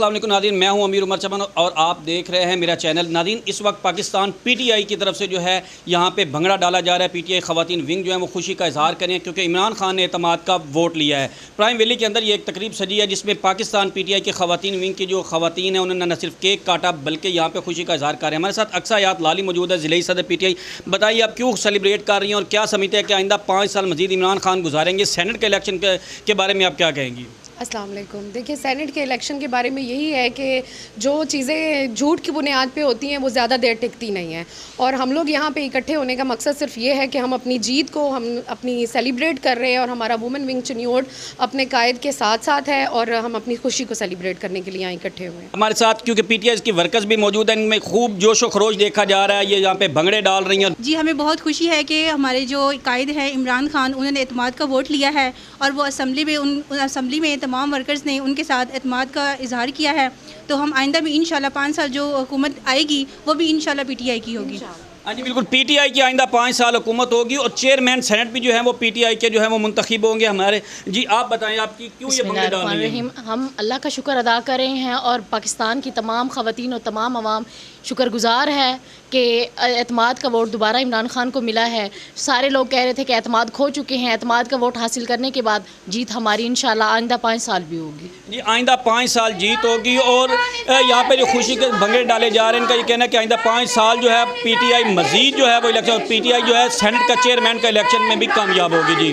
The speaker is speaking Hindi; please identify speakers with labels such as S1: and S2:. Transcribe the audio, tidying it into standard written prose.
S1: अस्सलाम वालेकुम नाज़रीन, मैं हूं अमीर उमर चमन और आप देख रहे हैं मेरा चैनल। नाज़रीन, इस वक्त पाकिस्तान पीटीआई की तरफ से जो है यहाँ पे भंगड़ा डाला जा रहा है। पीटीआई ख़वातीन विंग जो है वो खुशी का इजहार करें क्योंकि इमरान खान ने एतमाद का वोट लिया है। प्राइम वैली के अंदर ये एक तकरीब सजी है जिसमें पाकिस्तान पीटीआई के ख़वातीन विंग की जो ख़वातीन हैं उन्होंने न सिर्फ केक काटा बल्कि यहाँ पर खुशी का इजहार कर रहे हैं। हमारे साथ अक्सा हयात लाली मौजूद है, ज़िले सदर पीटीआई। बताइए आप क्यों सेलिब्रेट कर रही हैं और क्या समझते हैं कि आइंदा 5 साल मजीद इमरान खान गुजारेंगे? सेनेट के इलेक्शन के बारे में आप क्या कहेंगी?
S2: अस्सलाम वालेकुम। देखिए, सेनेट के इलेक्शन के बारे में यही है कि जो चीज़ें झूठ की बुनियाद पे होती हैं वो ज़्यादा देर टिकती नहीं हैं, और हम लोग यहाँ पे इकट्ठे होने का मकसद सिर्फ ये है कि हम अपनी जीत को हम अपनी सेलिब्रेट कर रहे हैं, और हमारा वुमेन विंग चिन्योट अपने कायद के साथ साथ है और हम अपनी खुशी को सेलिब्रेट करने के लिए यहाँ इकट्ठे हुए हैं।
S1: हमारे साथ क्योंकि पीटीआई की वर्कर्स भी मौजूद हैं, इनमें खूब जोश व खरोश देखा जा रहा है, ये यहाँ पे भंगड़े डाल रही हैं।
S3: जी, हमें बहुत खुशी है कि हमारे जो कायद हैं इमरान खान, उन्होंने एतमाद का वोट लिया है और वो असम्बली में तमाम वर्कर्स ने उनके साथ एतमाद का इजहार किया है। तो हम आइंदा भी इंशाल्लाह 5 साल जो हुकूमत आएगी वो भी इंशाल्लाह पीटीआई की होगी।
S1: हाँ जी, बिल्कुल पीटीआई की आइंदा 5 साल हुकूमत होगी और चेयरमैन सेनेट भी जो है वो पीटीआई के जो है वो मुंतखब होंगे हमारे। जी, आप बताएं आपकी क्यों ये भंगड़े डाल रही हैं?
S4: हम अल्लाह का शुक्र अदा कर रहे हैं और पाकिस्तान की तमाम ख़वातीन और तमाम अवाम शुक्रगुजार है कि एतमाद का वोट दोबारा इमरान खान को मिला है। सारे लोग कह रहे थे कि एतमाद खो चुके हैं, एतमाद का वोट हासिल करने के बाद जीत हमारी इंशाल्लाह आइंदा 5 साल भी होगी।
S1: जी, आइंदा 5 साल जीत होगी और यहाँ पे जो खुशी के भंगड़े डाले जा रहे हैं, इनका ये कहना है कि आइंदा 5 साल जो है पीटीआई मजीद जो है वो इलेक्शन, पीटीआई जो है सेनेट का चेयरमैन का इलेक्शन में भी कामयाब होगी। जी।